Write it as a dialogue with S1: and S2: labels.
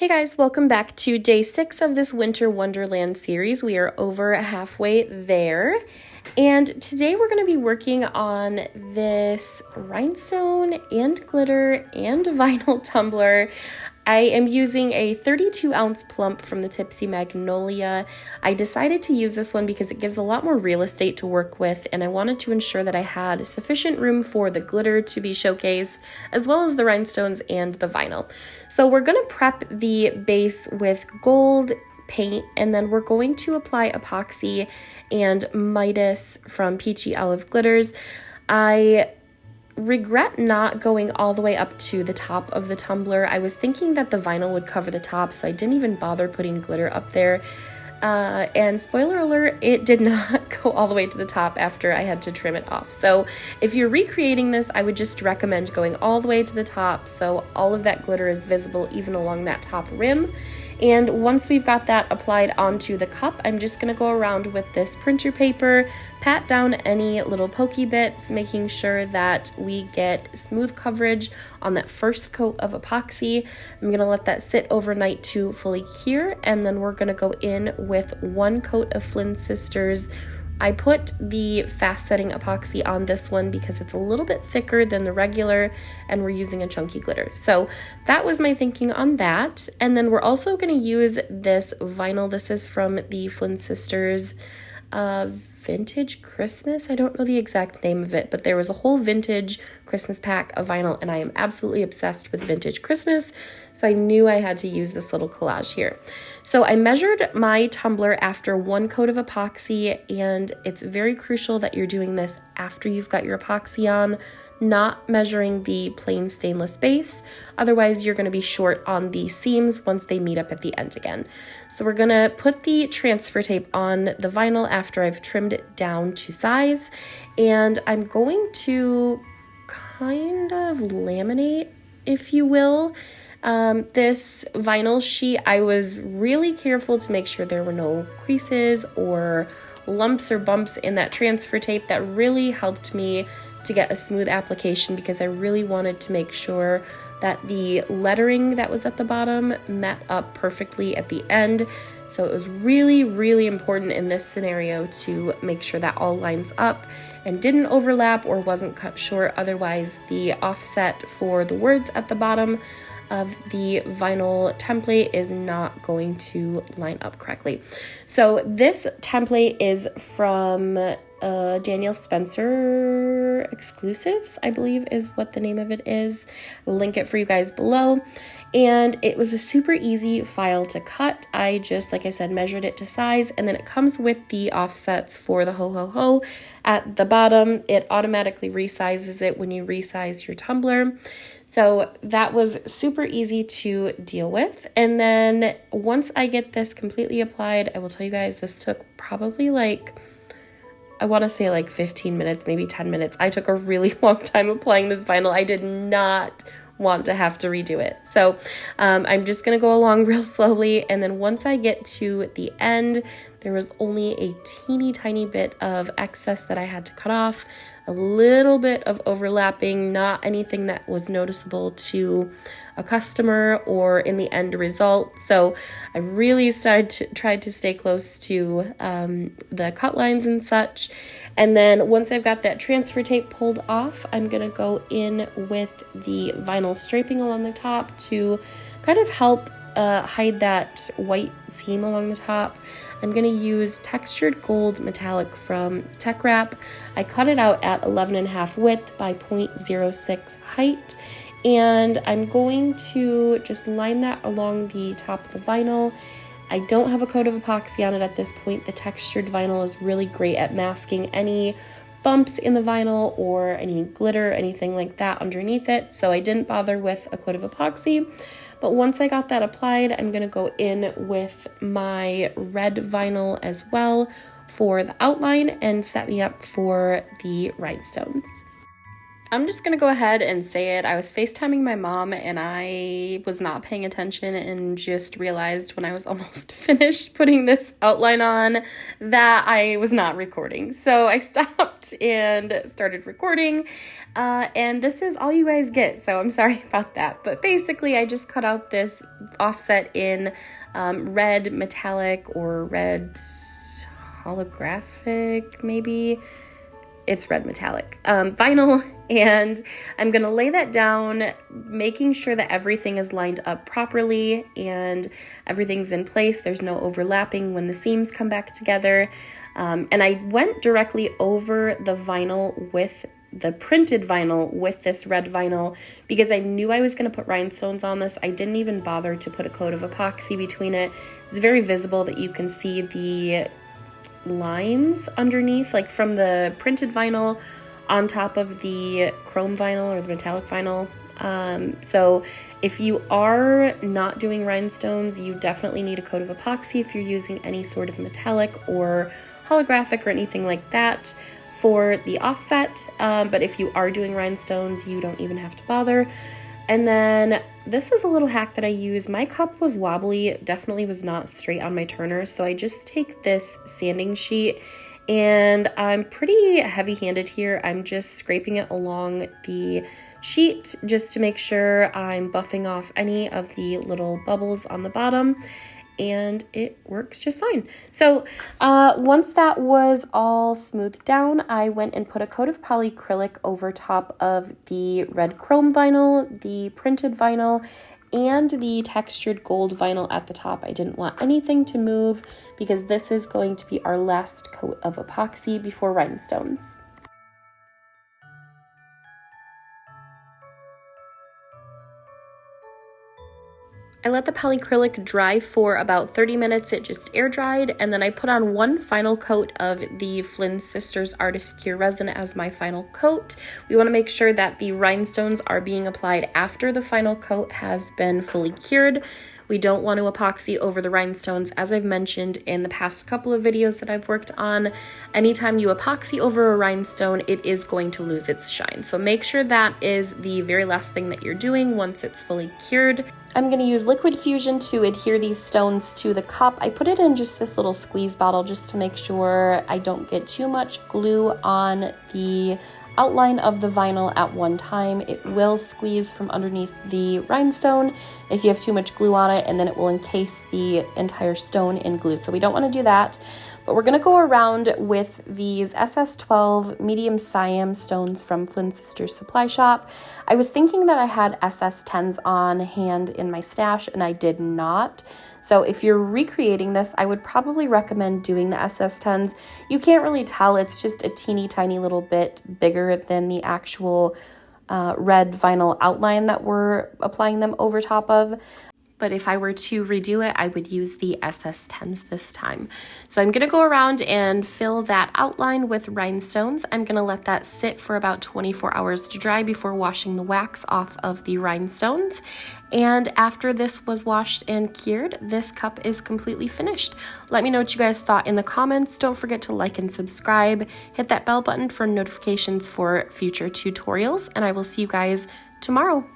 S1: Hey guys, welcome back to day 6 of this Winter Wonderland series. We are over halfway there. And today we're going to be working on this rhinestone and glitter and vinyl tumbler. I am using a 32-ounce Plump from the Tipsy Magnolia. I decided to use this one because it gives a lot more real estate to work with, and I wanted to ensure that I had sufficient room for the glitter to be showcased, as well as the rhinestones and the vinyl. So we're going to prep the base with gold paint, and then we're going to apply epoxy and Midas from Peachy Olive Glitters. I regret not going all the way up to the top of the tumbler. I was thinking that the vinyl would cover the top, so I didn't even bother putting glitter up there. And spoiler alert, it did not go all the way to the top after I had to trim it off. So if you're recreating this, I would just recommend going all the way to the top so all of that glitter is visible even along that top rim. And once we've got that applied onto the cup, I'm just going to go around with this printer paper, pat down any little pokey bits, making sure that we get smooth coverage on that first coat of epoxy. I'm going to let that sit overnight to fully cure, and then we're going to go in with one coat of Flynn Sisters. I put the fast setting epoxy on this one because it's a little bit thicker than the regular and we're using a chunky glitter. So that was my thinking on that. And then we're also going to use this vinyl. This is from the Flynn Sisters Vintage Christmas. I don't know the exact name of it, but there was a whole vintage Christmas pack of vinyl, and I am absolutely obsessed with vintage Christmas, so I knew I had to use this little collage here. So I measured my tumbler after one coat of epoxy, and it's very crucial that you're doing this after you've got your epoxy on, not measuring the plain stainless base. Otherwise, you're going to be short on the seams once they meet up at the end again. So we're going to put the transfer tape on the vinyl after I've trimmed it down to size, and I'm going to kind of laminate, if you will. This vinyl sheet, I was really careful to make sure there were no creases or lumps or bumps in that transfer tape. That really helped me to get a smooth application because I really wanted to make sure that the lettering that was at the bottom met up perfectly at the end. So it was really, really important in this scenario to make sure that all lines up and didn't overlap or wasn't cut short. Otherwise, the offset for the words at the bottom of the vinyl template is not going to line up correctly. So this template is from Daniel Spencer Exclusives, I believe is what the name of it is. I'll link it for you guys below. And it was a super easy file to cut. I just, like I said, measured it to size, and then it comes with the offsets for the HoHoHo at the bottom. It automatically resizes it when you resize your tumbler. So that was super easy to deal with. And then once I get this completely applied, I will tell you guys this took probably I want to say 15 minutes, maybe 10 minutes. I took a really long time applying this vinyl. I did not want to have to redo it. So I'm just going to go along real slowly. And then once I get to the end, there was only a teeny tiny bit of excess that I had to cut off. A little bit of overlapping, not anything that was noticeable to a customer or in the end result. So I really tried to stay close to the cut lines and such. And then once I've got that transfer tape pulled off, I'm going to go in with the vinyl striping along the top to kind of help hide that white seam along the top. I'm going to use textured gold metallic from Tech Wrap. I cut it out at 11.5 width by 0.06 height, and I'm going to just line that along the top of the vinyl. I don't have a coat of epoxy on it at this point. The textured vinyl is really great at masking any bumps in the vinyl or any glitter, anything like that underneath it, so I didn't bother with a coat of epoxy. But once I got that applied, I'm going to go in with my red vinyl as well for the outline and set me up for the rhinestones. I'm just gonna go ahead and say it. I was FaceTiming my mom and I was not paying attention and just realized when I was almost finished putting this outline on that I was not recording. So I stopped and started recording, and this is all you guys get, so I'm sorry about that. But basically I just cut out this offset in red metallic or red holographic, maybe. It's red metallic vinyl, and I'm going to lay that down, making sure that everything is lined up properly and everything's in place. There's no overlapping when the seams come back together. And I went directly over the vinyl with the printed vinyl with this red vinyl because I knew I was going to put rhinestones on this. I didn't even bother to put a coat of epoxy between it. It's very visible that you can see the lines underneath, like from the printed vinyl on top of the chrome vinyl or the metallic vinyl. So if you are not doing rhinestones, you definitely need a coat of epoxy if you're using any sort of metallic or holographic or anything like that for the offset. But if you are doing rhinestones, you don't even have to bother. And then this is a little hack that I use. My cup was wobbly, it definitely was not straight on my turner. So I just take this sanding sheet and I'm pretty heavy-handed here. I'm just scraping it along the sheet just to make sure I'm buffing off any of the little bubbles on the bottom, and it works just fine. So once that was all smoothed down, I went and put a coat of polyacrylic over top of the red chrome vinyl, the printed vinyl, and the textured gold vinyl at the top. I didn't want anything to move because this is going to be our last coat of epoxy before rhinestones. I let the polyacrylic dry for about 30 minutes. It just air dried, and then I put on one final coat of the Flynn Sisters Artist Cure resin as my final coat. We want to make sure that the rhinestones are being applied after the final coat has been fully cured. We don't want to epoxy over the rhinestones. As I've mentioned in the past couple of videos that I've worked on, anytime you epoxy over a rhinestone, it is going to lose its shine. So make sure that is the very last thing that you're doing once it's fully cured. I'm going to use liquid fusion to adhere these stones to the cup. I put it in just this little squeeze bottle just to make sure I don't get too much glue on the outline of the vinyl at one time. It will squeeze from underneath the rhinestone if you have too much glue on it, and then it will encase the entire stone in glue. So we don't want to do that. But we're going to go around with these SS12 medium Siam stones from Flynn Sisters Supply Shop. I was thinking that I had SS10s on hand in my stash, and I did not. So if you're recreating this, I would probably recommend doing the SS10s. You can't really tell, it's just a teeny tiny little bit bigger than the actual red vinyl outline that we're applying them over top of. But if I were to redo it, I would use the SS10s this time. So I'm gonna go around and fill that outline with rhinestones. I'm gonna let that sit for about 24 hours to dry before washing the wax off of the rhinestones. And after this was washed and cured, this cup is completely finished. Let me know what you guys thought in the comments. Don't forget to like and subscribe. Hit that bell button for notifications for future tutorials, and I will see you guys tomorrow.